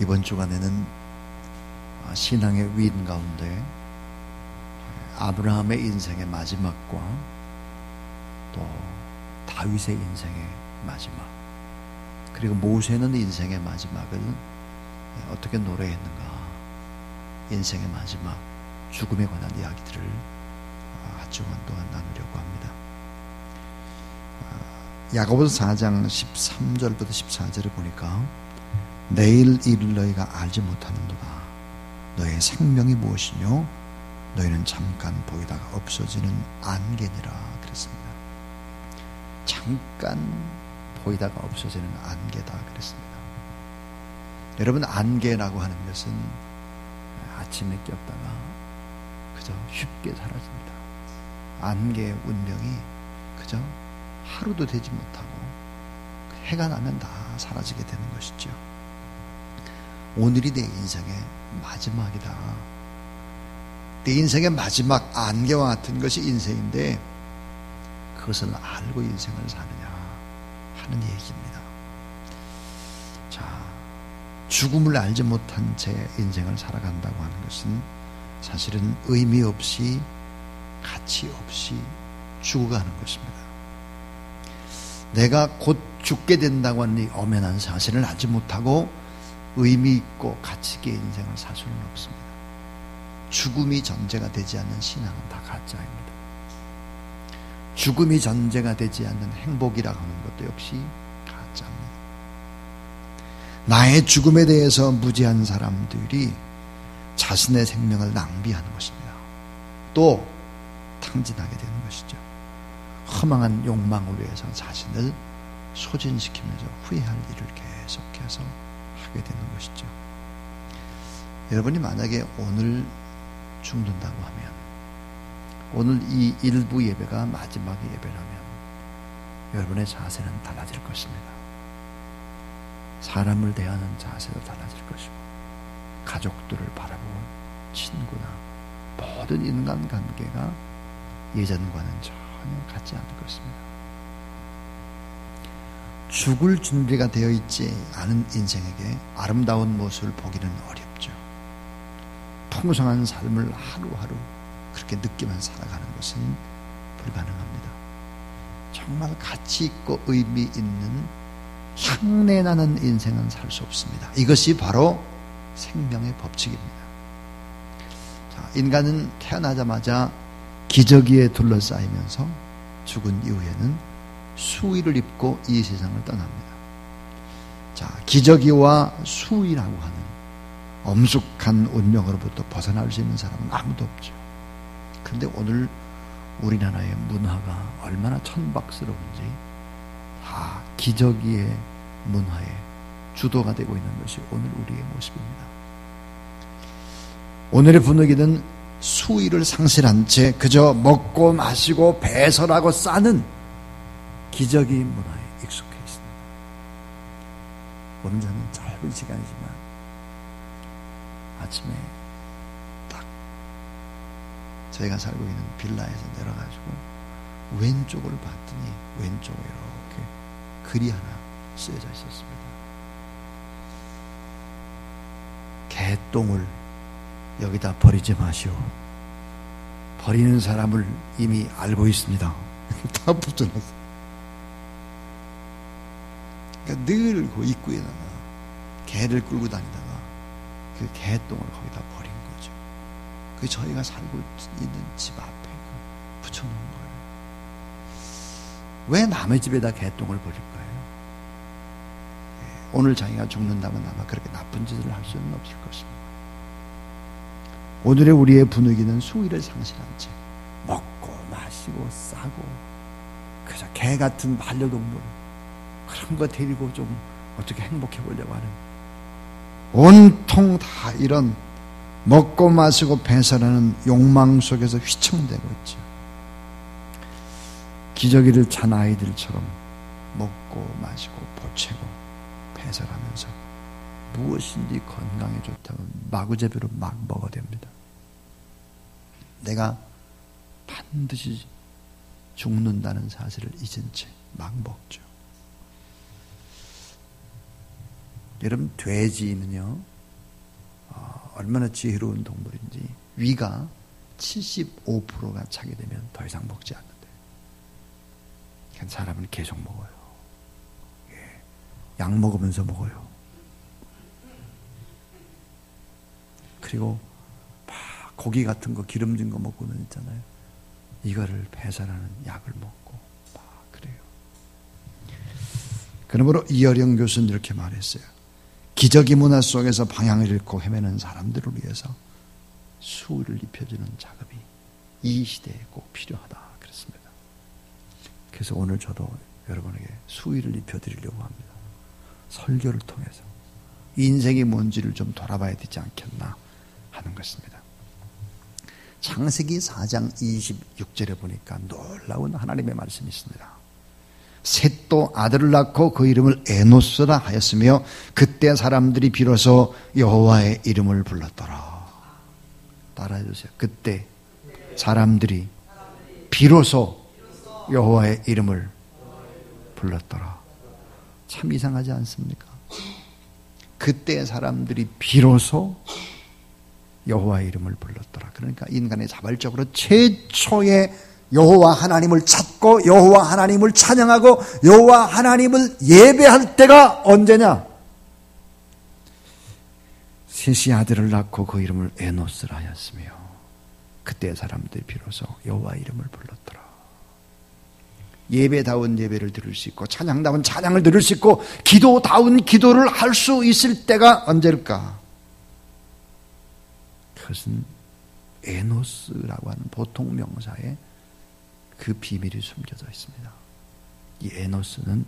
이번 주간에는 신앙의 위인 가운데 아브라함의 인생의 마지막과 또 다윗의 인생의 마지막, 그리고 모세는 인생의 마지막을 어떻게 노래했는가, 인생의 마지막 죽음에 관한 이야기들을 한 주간 동안 나누려고 합니다. 야고보서 4장 13절부터 14절을 보니까 내일 일을 너희가 알지 못하는도다. 너의 생명이 무엇이뇨? 너희는 잠깐 보이다가 없어지는 안개니라 그랬습니다. 잠깐 보이다가 없어지는 안개다 그랬습니다. 여러분, 안개라고 하는 것은 아침에 꼈다가 그저 쉽게 사라집니다. 안개의 운명이 그저 하루도 되지 못하고 해가 나면 다 사라지게 되는 것이죠. 오늘이 내 인생의 마지막이다. 내 인생의 마지막 안개와 같은 것이 인생인데 그것을 알고 인생을 사느냐 하는 얘기입니다. 자, 죽음을 알지 못한 채 인생을 살아간다고 하는 것은 사실은 의미 없이 가치 없이 죽어가는 것입니다. 내가 곧 죽게 된다고 하는 이 엄연한 사실을 알지 못하고 의미 있고 가치 있게 인생을 살 수는 없습니다. 죽음이 전제가 되지 않는 신앙은 다 가짜입니다. 죽음이 전제가 되지 않는 행복이라고 하는 것도 역시 가짜입니다. 나의 죽음에 대해서 무지한 사람들이 자신의 생명을 낭비하는 것입니다. 또 탕진하게 되는 것이죠. 허망한 욕망을 위해서 자신을 소진시키면서 후회할 일을 계속해서 하게 되는 것이죠. 여러분이 만약에 오늘 죽는다고 하면, 오늘 이 일부 예배가 마지막 예배라면 여러분의 자세는 달라질 것입니다. 사람을 대하는 자세도 달라질 것이고, 가족들을 바라보는 친구나 모든 인간관계가 예전과는 전혀 같지 않을 것입니다. 죽을 준비가 되어 있지 않은 인생에게 아름다운 모습을 보기는 어렵죠. 풍성한 삶을 하루하루 그렇게 느끼며 살아가는 것은 불가능합니다. 정말 가치 있고 의미 있는 향내나는 인생은 살 수 없습니다. 이것이 바로 생명의 법칙입니다. 자, 인간은 태어나자마자 기저귀에 둘러싸이면서 죽은 이후에는 수의를 입고 이 세상을 떠납니다. 자, 기저귀와 수의라고 하는 엄숙한 운명으로부터 벗어날 수 있는 사람은 아무도 없죠. 그런데 오늘 우리나라의 문화가 얼마나 천박스러운지 다 기저귀의 문화에 주도가 되고 있는 것이 오늘 우리의 모습입니다. 오늘의 분위기는 수의를 상실한 채 그저 먹고 마시고 배설하고 싸는 기저귀 문화에 익숙해 있습니다. 오늘 저는 짧은 시간이지만 아침에 딱 저희가 살고 있는 빌라에서 내려가지고 왼쪽을 봤더니 왼쪽에 이렇게 글이 하나 쓰여져 있었습니다. 개똥을 여기다 버리지 마시오. 버리는 사람을 이미 알고 있습니다. 다 붙여놨어요. 그러니까 늘 그 입구에다가 개를 끌고 다니다가 그 개똥을 거기다 버린 거죠. 그 저희가 살고 있는 집 앞에 붙여놓은 거예요. 왜 남의 집에다 개똥을 버릴 거예요? 오늘 자기가 죽는다면 아마 그렇게 나쁜 짓을 할 수는 없을 것입니다. 오늘의 우리의 분위기는 수의를 상실한 채 먹고 마시고 싸고 그저 개 같은 반려동물 그런 거 데리고 좀 어떻게 행복해 보려고 하는, 온통 다 이런 먹고 마시고 배설하는 욕망 속에서 휘청대고 있죠. 기저귀를 찬 아이들처럼 먹고 마시고 보채고 배설하면서 무엇인지 건강에 좋다고 마구잡이로 막 먹어댑니다. 내가 반드시 죽는다는 사실을 잊은 채 막 먹죠. 여러분, 돼지는요 얼마나 지혜로운 동물인지 위가 75%가 차게 되면 더 이상 먹지 않는데 사람은 계속 먹어요. 약 먹으면서 먹어요. 그리고 막 고기 같은 거 기름진 거 먹고는 있잖아요. 이거를 배설하는 약을 먹고 막 그래요. 그러므로 이어령 교수는 이렇게 말했어요. 기저귀 문화 속에서 방향을 잃고 헤매는 사람들을 위해서 수의를 입혀주는 작업이 이 시대에 꼭 필요하다 그랬습니다. 그래서 오늘 저도 여러분에게 수의를 입혀드리려고 합니다. 설교를 통해서 인생이 뭔지를 좀 돌아봐야 되지 않겠나 하는 것입니다. 창세기 4장 26절에 보니까 놀라운 하나님의 말씀이 있습니다. 셋도 아들을 낳고 그 이름을 에노스라 하였으며 그때 사람들이 비로소 여호와의 이름을 불렀더라. 따라해 주세요. 그때 사람들이 비로소 여호와의 이름을 불렀더라. 참 이상하지 않습니까? 그때 사람들이 비로소 여호와의 이름을 불렀더라. 그러니까 인간이 자발적으로 최초의 여호와 하나님을 찾고 여호와 하나님을 찬양하고 여호와 하나님을 예배할 때가 언제냐? 셋이 아들을 낳고 그 이름을 에노스라 하였으며 그때 사람들이 비로소 여호와 이름을 불렀더라. 예배다운 예배를 드릴 수 있고 찬양다운 찬양을 드릴 수 있고 기도다운 기도를 할 수 있을 때가 언제일까? 그것은 에노스라고 하는 보통 명사에 그 비밀이 숨겨져 있습니다. 이 에노스는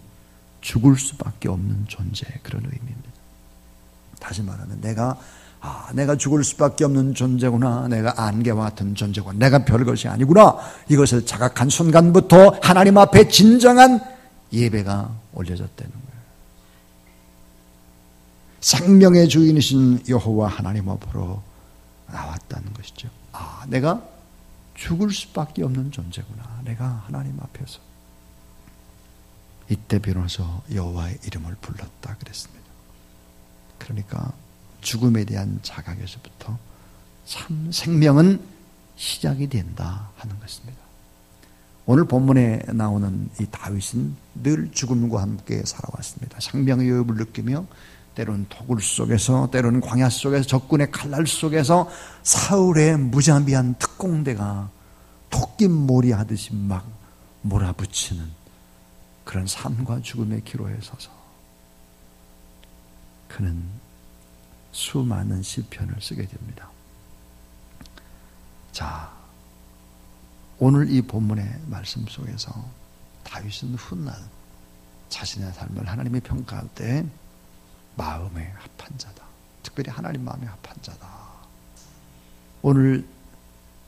죽을 수밖에 없는 존재, 그런 의미입니다. 다시 말하면 내가 죽을 수밖에 없는 존재구나, 내가 안개와 같은 존재구나, 내가 별것이 아니구나, 이것을 자각한 순간부터 하나님 앞에 진정한 예배가 올려졌다는 거예요. 생명의 주인이신 여호와 하나님 앞으로 나왔다는 것이죠. 내가 죽을 수밖에 없는 존재구나, 내가 하나님 앞에서. 이때 비로소 여호와의 이름을 불렀다 그랬습니다. 그러니까 죽음에 대한 자각에서부터 참 생명은 시작이 된다 하는 것입니다. 오늘 본문에 나오는 이 다윗은 늘 죽음과 함께 살아왔습니다. 생명의 위협을 느끼며 때로는 토굴 속에서, 때로는 광야 속에서, 적군의 칼날 속에서 사울의 무자비한 특공대가 토끼몰이 하듯이 막 몰아붙이는 그런 삶과 죽음의 기로에 서서 그는 수많은 시편을 쓰게 됩니다. 자, 오늘 이 본문의 말씀 속에서 다윗은 훗날 자신의 삶을 하나님이 평가할 때 마음에 합한 자다, 특별히 하나님 마음에 합한 자다. 오늘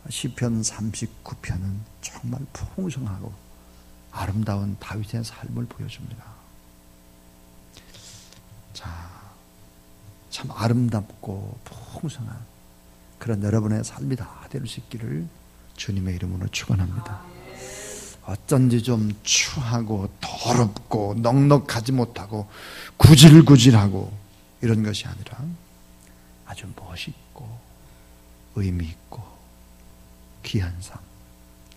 시편 39편은 정말 풍성하고 아름다운 다윗의 삶을 보여줍니다. 자, 참 아름답고 풍성한 그런 여러분의 삶이 다 될 수 있기를 주님의 이름으로 축원합니다. 어쩐지 좀 추하고 더럽고 넉넉하지 못하고 구질구질하고 이런 것이 아니라 아주 멋있고 의미 있고 귀한 삶,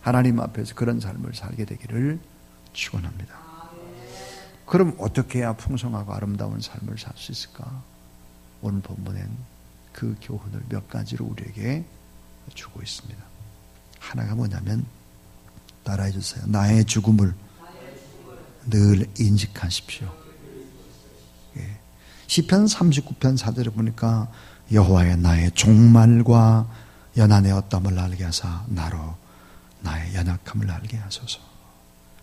하나님 앞에서 그런 삶을 살게 되기를 축원합니다. 그럼 어떻게 해야 풍성하고 아름다운 삶을 살 수 있을까? 오늘 본문엔 그 교훈을 몇 가지로 우리에게 주고 있습니다. 하나가 뭐냐면, 따라해 주세요. 나의 죽음을 늘 인식하십시오. 예. 시편 39편 4절에 보니까 여호와의 나의 종말과 연한의 어떠함을 알게 하사 나로 나의 연약함을 알게 하소서.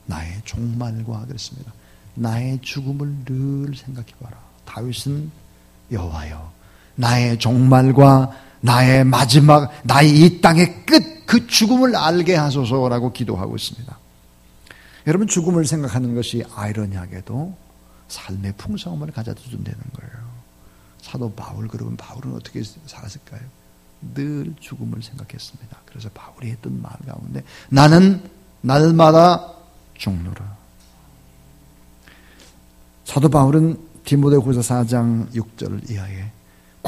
나의 종말과 그랬습니다. 나의 죽음을 늘 생각해봐라. 다윗은 여호와여, 나의 종말과 나의 마지막, 나의 이 땅의 끝, 그 죽음을 알게 하소서라고 기도하고 있습니다. 여러분, 죽음을 생각하는 것이 아이러니하게도 삶의 풍성함을 가져다 준다는 거예요. 사도 바울, 그러면 바울은 어떻게 살았을까요? 늘 죽음을 생각했습니다. 그래서 바울이 했던 말 가운데 나는 날마다 죽노라. 사도 바울은 디모데후서 4장 6절 이하에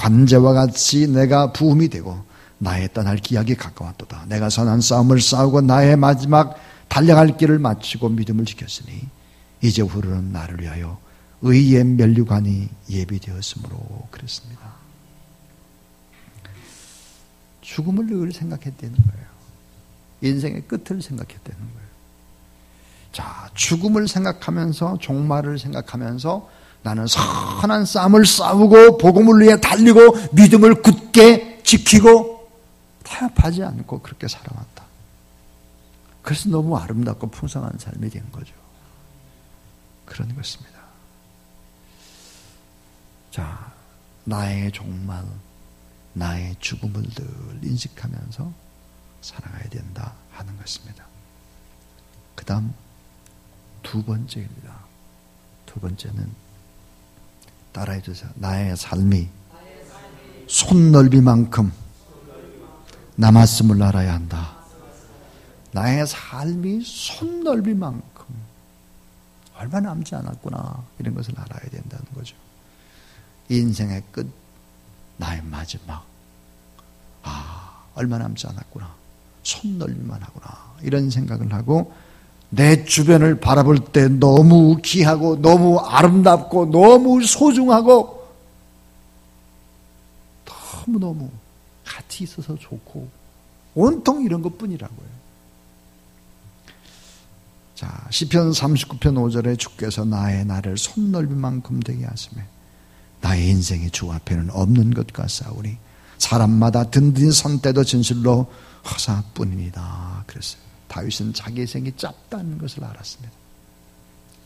관제와 같이 내가 부음이 되고 나의 떠날 기약이 가까웠도다. 내가 선한 싸움을 싸우고 나의 마지막 달려갈 길을 마치고 믿음을 지켰으니 이제후로는 나를 위하여 의의 면류관이 예비되었으므로 그랬습니다. 죽음을 늘 생각했다는 거예요. 인생의 끝을 생각했다는 거예요. 자, 죽음을 생각하면서 종말을 생각하면서 나는 선한 싸움을 싸우고 복음을 위해 달리고 믿음을 굳게 지키고 타협하지 않고 그렇게 살아왔다. 그래서 너무 아름답고 풍성한 삶이 된 거죠. 그런 것입니다. 자, 나의 종말, 나의 죽음을 늘 인식하면서 살아가야 된다 하는 것입니다. 그 다음 두 번째입니다. 두 번째는 따라해 주세요. 나의 삶이 손넓이만큼 남았음을 알아야 한다. 나의 삶이 손넓이만큼 얼마 남지 않았구나 이런 것을 알아야 된다는 거죠. 인생의 끝, 나의 마지막, 얼마 남지 않았구나, 손넓이만 하구나 이런 생각을 하고 내 주변을 바라볼 때 너무 귀하고 너무 아름답고 너무 소중하고 너무너무 같이 있어서 좋고 온통 이런 것뿐이라고요. 자, 시편 39편 5절에 주께서 나의 나를 손넓이만큼 되게 하시매 나의 인생이 주 앞에는 없는 것과 싸우니 사람마다 든든히 선 때도 진실로 허사뿐이다 그랬어요. 다윗은 자기 인생이 짧다는 것을 알았습니다.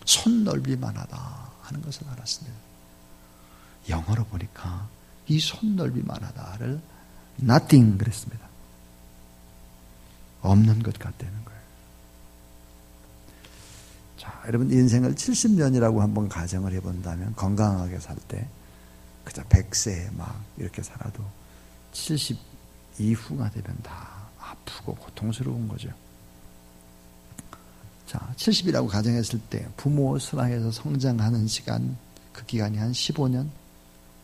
손넓이만하다 하는 것을 알았습니다. 영어로 보니까 이 손넓이만하다를 nothing 그랬습니다. 없는 것 같다는 거예요. 자, 여러분 인생을 70년이라고 한번 가정을 해본다면 건강하게 살 때 그저 100세 막 이렇게 살아도 70 이후가 되면 다 아프고 고통스러운 거죠. 자, 70이라고 가정했을 때 부모 슬하에서 성장하는 시간, 그 기간이 한 15년,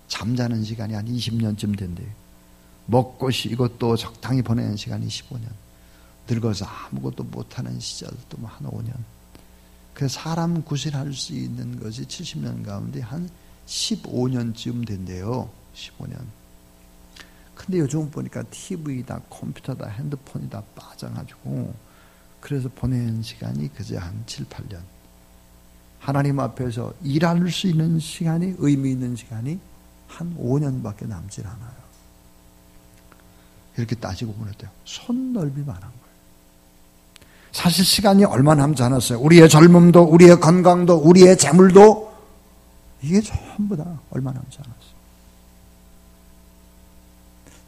잠자는 시간이 한 20년쯤 된대요. 먹고 쉬고 또 적당히 보내는 시간이 15년. 늙어서 아무것도 못하는 시절도 한 5년. 그래서 사람 구실할 수 있는 것이 70년 가운데 한 15년쯤 된대요. 15년. 근데 요즘 보니까 TV다, 컴퓨터다, 핸드폰이다 빠져가지고 그래서 보내는 시간이 그저 한 7, 8년. 하나님 앞에서 일할 수 있는 시간이, 의미 있는 시간이 한 5년밖에 남질 않아요. 이렇게 따지고 보면 어때요? 손넓이만한 거예요. 사실 시간이 얼마 남지 않았어요. 우리의 젊음도, 우리의 건강도, 우리의 재물도 이게 전부 다 얼마 남지 않았어요.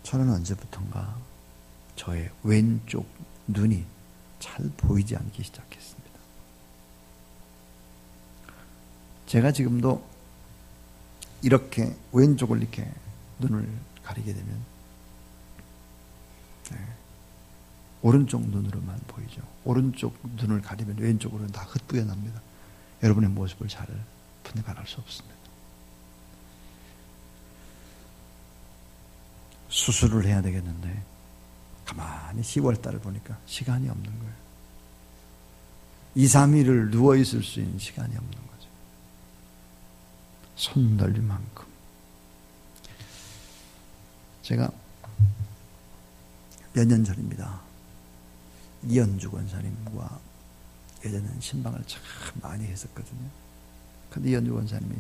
저는 언제부턴가 저의 왼쪽 눈이 잘 보이지 않기 시작했습니다. 제가 지금도 이렇게 왼쪽을 이렇게 눈을 가리게 되면 오른쪽 눈으로만 보이죠. 오른쪽 눈을 가리면 왼쪽으로는 다 흩뿌여납니다. 여러분의 모습을 잘 분별할 수 없습니다. 수술을 해야 되겠는데 가만히 10월달을 보니까 시간이 없는 거예요. 2, 3일을 누워있을 수 있는 시간이 없는 거죠. 손넓이만큼. 제가 몇 년 전입니다. 이현주 권사님과 예전에는 신방을 참 많이 했었거든요. 근데 이현주 권사님이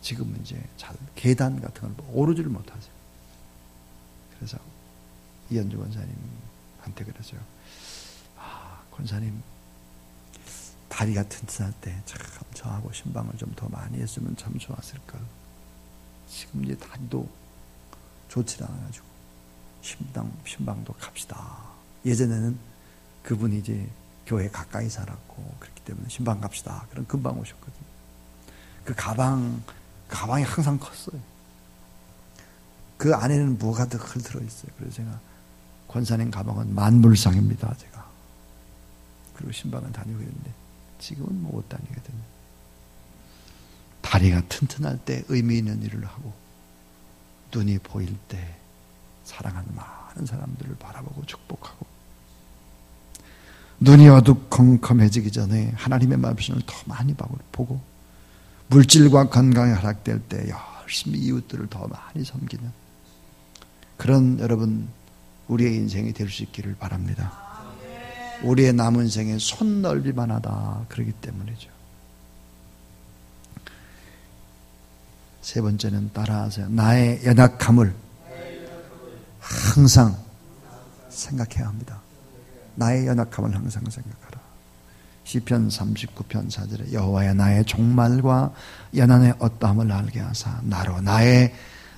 지금은 이제 잘 계단 같은 걸 오르지를 못하세요. 그래서 이현주 권사님한테 그랬어요. 권사님 다리가 튼튼할 때 참 저하고 신방을 좀 더 많이 했으면 참 좋았을걸. 지금 이제 다리도 좋지 않아가지고 신방도 갑시다. 예전에는 그분이 이제 교회 가까이 살았고 그렇기 때문에 신방 갑시다. 그럼 금방 오셨거든요. 그 가방이 항상 컸어요. 그 안에는 뭐가 더 들어있어요. 그래서 제가 권사님 가방은 만불상입니다. 제가. 그리고 신방은 다니고 있는데 지금은 못 다니거든요. 다리가 튼튼할 때 의미 있는 일을 하고 눈이 보일 때 사랑하는 많은 사람들을 바라보고 축복하고, 눈이 어두컴컴해지기 전에 하나님의 말씀을 더 많이 보고, 물질과 건강이 하락될 때 열심히 이웃들을 더 많이 섬기는 그런 여러분 우리의 인생이 될 수 있기를 바랍니다. 우리의 남은 생에 손넓이만 하다 그러기 때문이죠. 세 번째는 따라하세요. 나의 연약함을 항상 생각해야 합니다. 나의 연약함을 항상 생각하라. 시편 39편 4절에 여호와여 나의 종말과 연한의 어떠함을 알게 하사 나로 나의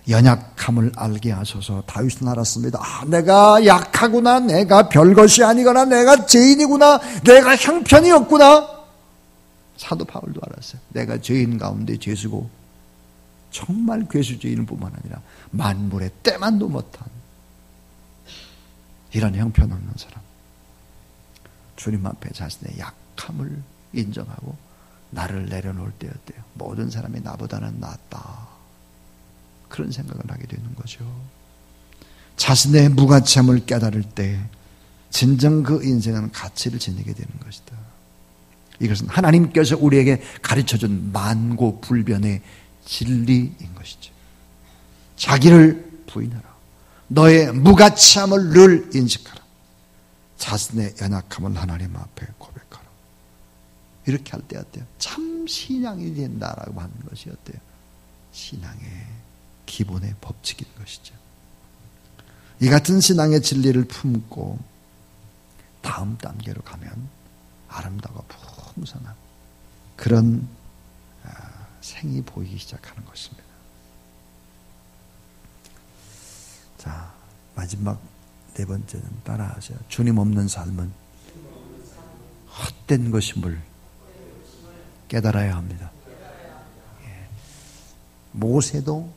연약함을 알게 하소서. 다윗은 알았습니다. 내가 약하구나, 내가 별것이 아니거나, 내가 죄인이구나, 내가 형편이 없구나. 사도 바울도 알았어요. 내가 죄인 가운데 죄수고 정말 괴수죄인일 뿐만 아니라 만물의 때만도 못한 이런 형편없는 사람. 주님 앞에 자신의 약함을 인정하고 나를 내려놓을 때였대요. 모든 사람이 나보다는 낫다, 그런 생각을 하게 되는 거죠. 자신의 무가치함을 깨달을 때 진정 그 인생은 가치를 지니게 되는 것이다. 이것은 하나님께서 우리에게 가르쳐준 만고불변의 진리인 것이죠. 자기를 부인하라. 너의 무가치함을 늘 인식하라. 자신의 연약함을 하나님 앞에 고백하라. 이렇게 할 때였대요. 참 신앙이 된다라고 하는 것이었대요. 신앙의 기본의 법칙인 것이죠. 이 같은 신앙의 진리를 품고 다음 단계로 가면 아름다워 풍성한 그런 생이 보이기 시작하는 것입니다. 자, 마지막 네 번째는 따라하세요. 주님 없는 삶은 헛된 것임을 깨달아야 합니다. 모세도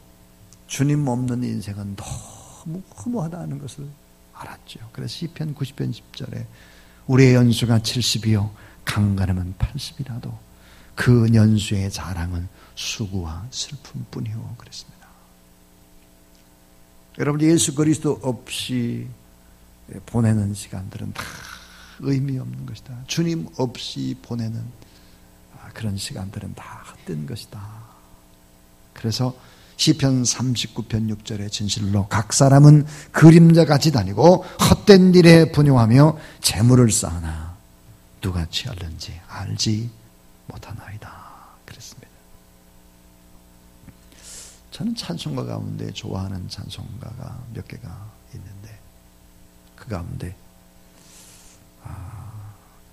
주님 없는 인생은 너무 허무하다는 것을 알았죠. 그래서 시편 90편 10절에 우리의 연수가 70이요 강간하면 80이라도 그 연수의 자랑은 수고와 슬픔뿐이요 그랬습니다. 여러분, 예수 그리스도 없이 보내는 시간들은 다 의미 없는 것이다. 주님 없이 보내는 그런 시간들은 다 헛된 것이다. 그래서 시편 39편 6절에 진실로 각 사람은 그림자같이 다니고 헛된 일에 분용하며 재물을 쌓으나 누가 취할는지 알지 못하나이다 그랬습니다. 저는 찬송가 가운데 좋아하는 찬송가가 몇 개가 있는데 그 가운데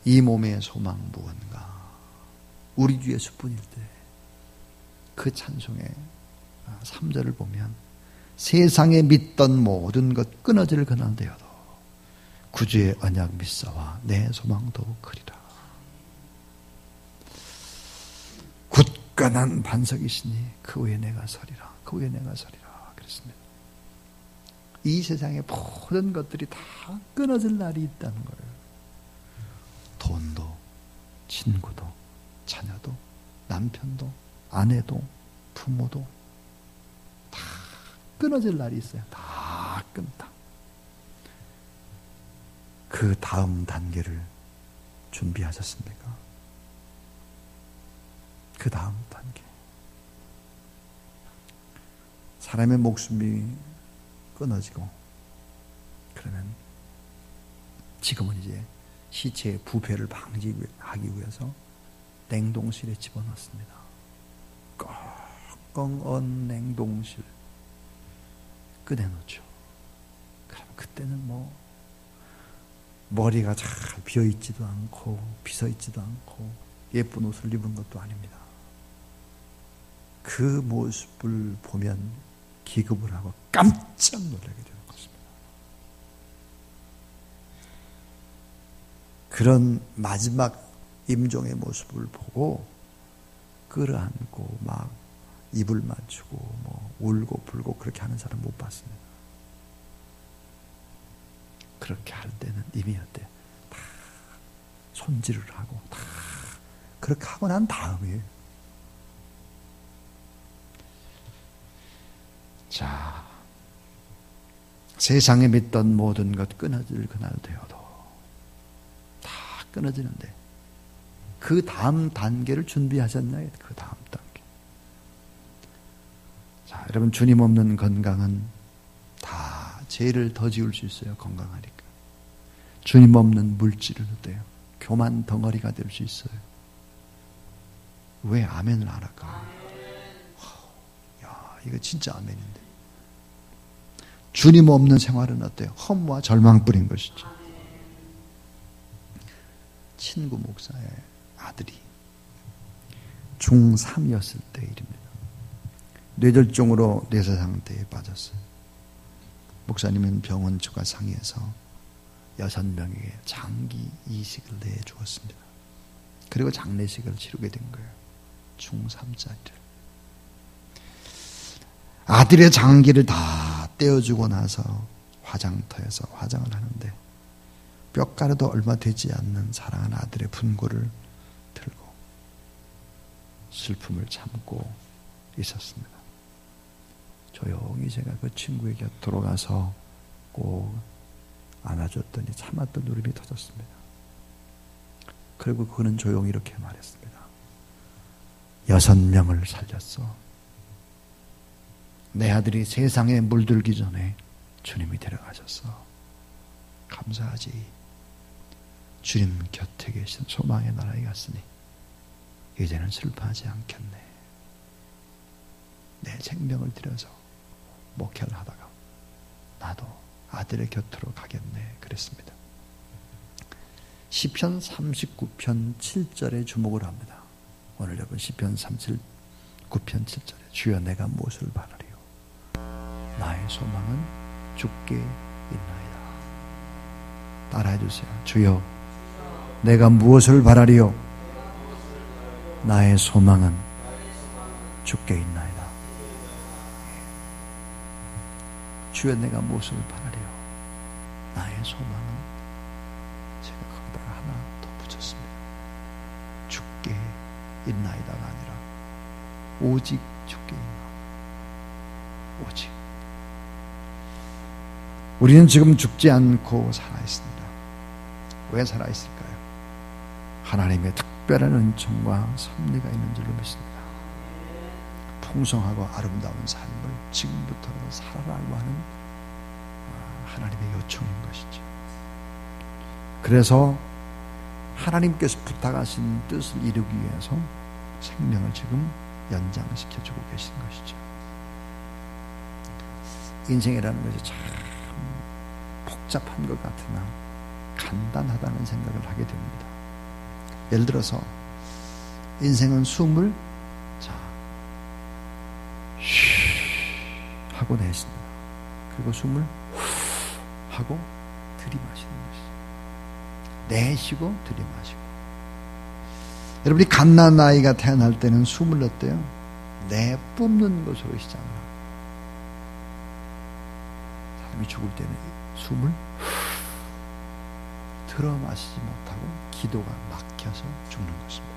이 몸의 소망 무언가 우리 주 예수뿐일 때 그 찬송의 3절을 보면 세상에 믿던 모든 것 끊어질 그날되어도 구주의 언약 믿사와 내 소망도 그리라. 굳건한 반석이시니 그 위에 내가 서리라. 그 위에 내가 서리라 그랬습니다. 이 세상의 모든 것들이 다 끊어질 날이 있다는 거예요. 돈도 친구도 자녀도 남편도 아내도 부모도 다 끊어질 날이 있어요. 다 끊다. 그 다음 단계를 준비하셨습니까? 그 다음 단계. 사람의 목숨이 끊어지고 그러면 지금은 이제 시체의 부패를 방지하기 위해서 냉동실에 집어넣습니다. 꽁꽁 언 냉동실 꺼내놓죠. 그럼 그때는 머리가 잘 비어있지도 않고 빗어있지도 않고 예쁜 옷을 입은 것도 아닙니다. 그 모습을 보면 기겁을 하고 깜짝 놀라게 되는 것입니다. 그런 마지막 임종의 모습을 보고 끌어안고 막 입을 맞추고 울고 불고 그렇게 하는 사람 못 봤습니다. 그렇게 할 때는 이미 어때요? 다 손질을 하고 다 그렇게 하고 난 다음에 자 세상에 믿던 모든 것 끊어질 그날 되어도 다 끊어지는데 그 다음 단계를 준비하셨나요? 그 다음 단계. 자, 여러분, 주님 없는 건강은 다 죄를 더 지을 수 있어요. 건강하니까. 주님 없는 물질은 어때요? 교만 덩어리가 될 수 있어요. 왜 아멘을 안 할까? 야, 이거 진짜 아멘인데. 주님 없는 생활은 어때요? 허무와 절망뿐인 것이죠. 친구 목사의 아들이 중3이었을 때 일입니다. 뇌졸중으로 뇌사 상태에 빠졌어요. 목사님은 병원 주가 상의해서 6명에게 장기 이식을 내주었습니다. 그리고 장례식을 치르게 된 거예요. 중3짜리를. 아들의 장기를 다 떼어주고 나서 화장터에서 화장을 하는데 뼈가루도 얼마 되지 않는 사랑하는 아들의 분고를 들고 슬픔을 참고 있었습니다. 조용히 제가 그 친구의 곁으로 가서 꼭 안아줬더니 참았던 울음이 터졌습니다. 그리고 그는 조용히 이렇게 말했습니다. 6명을 살렸어. 내 아들이 세상에 물들기 전에 주님이 데려가셨어. 감사하지. 주님 곁에 계신 소망의 나라에 갔으니 이제는 슬퍼하지 않겠네. 내 생명을 들여서 목회를 하다가 나도 아들의 곁으로 가겠네. 그랬습니다. 시편 39편 7절에 주목을 합니다. 오늘 여러분 시편 39편 7절에 주여 내가 무엇을 바라리요? 나의 소망은 주께 있나이다. 따라해 주세요. 주여 내가 무엇을 바라리요? 나의 소망은 주께 있나이다. 주여 내가 무엇을 바라리요? 나의 소망은, 제가 거기다가 하나 더 붙였습니다. 주께 있나이다가 아니라 오직 주께 있나. 오직. 우리는 지금 죽지 않고 살아있습니다. 왜 살아있을까요? 하나님의 특별한 은총과 섭리가 있는 줄로 믿습니다. 풍성하고 아름다운 삶을 지금부터 살아라고 하는 하나님의 요청인 것이죠. 그래서 하나님께서 부탁하신 뜻을 이루기 위해서 생명을 지금 연장시켜주고 계신 것이죠. 인생이라는 것이 참 복잡한 것 같으나 간단하다는 생각을 하게 됩니다. 예를 들어서 인생은 숨을 쉬 하고 내쉽니다. 그리고 숨을 후 하고 들이마시는 것이죠. 내쉬고 들이마시고. 여러분이 갓난아이가 태어날 때는 숨을 어때요? 내뿜는 것으로 시작을 하고, 사람이 죽을 때는 숨을 들어 마시지 못하고 기도가 막혀서 죽는 것입니다.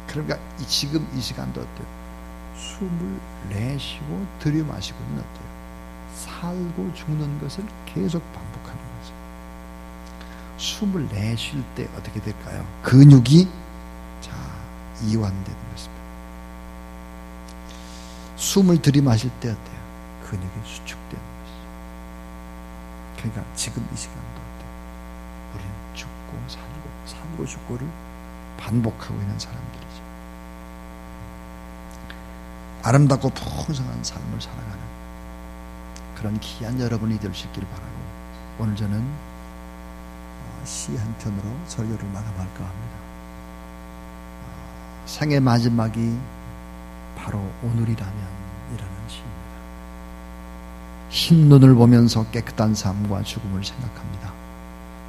그러니까 지금 이 시간도 어때요? 숨을 내쉬고 들이마시고는 어때요? 살고 죽는 것을 계속 반복하는 거죠. 숨을 내쉴 때 어떻게 될까요? 근육이 이완되는 것입니다. 숨을 들이마실 때 어때요? 근육이 수축되는 것이죠. 그러니까 지금 이 시간도 어때요? 우리는 죽고 살고 죽고를 반복하고 있는 사람들이죠. 아름답고 풍성한 삶을 살아가는 그런 귀한 여러분이 되시길 바라고, 오늘 저는 시 한 편으로 설교를 마감할까 합니다. 생의 마지막이 바로 오늘이라면 이라는 시입니다. 흰 눈을 보면서 깨끗한 삶과 죽음을 생각합니다.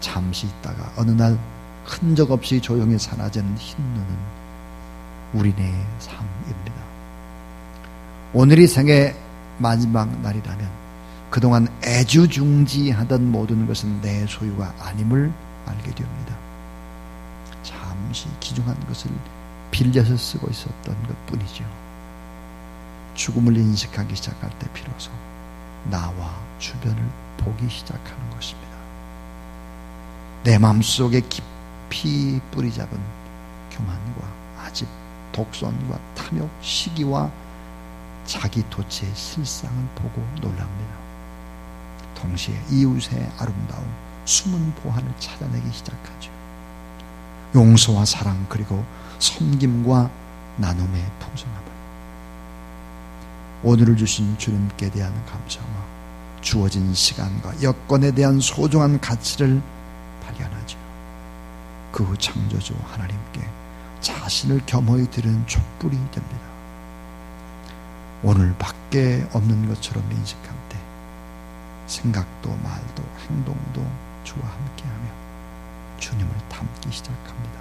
잠시 있다가 어느 날 흔적 없이 조용히 사라지는 흰 눈은 우리네 삶입니다. 오늘이 생의 마지막 날이라면 그동안 애주중지하던 모든 것은 내 소유가 아님을 알게 됩니다. 잠시 귀중한 것을 빌려서 쓰고 있었던 것 뿐이죠. 죽음을 인식하기 시작할 때 비로소 나와 주변을 보기 시작하는 것입니다. 내 마음속에 깊이 뿌리 잡은 교만과 아집, 독선과 탐욕, 시기와 자기 도취의 실상을 보고 놀랍니다. 동시에 이웃의 아름다움, 숨은 보화를 찾아내기 시작하죠. 용서와 사랑, 그리고 섬김과 나눔의 풍성함을, 오늘을 주신 주님께 대한 감사와 주어진 시간과 여건에 대한 소중한 가치를 발견하죠. 그 후 창조주 하나님께 자신을 겸허히 드리는 촛불이 됩니다. 오늘 밖에 없는 것처럼 인식할 때 생각도 말도 행동도 주와 함께하며 주님을 닮기 시작합니다.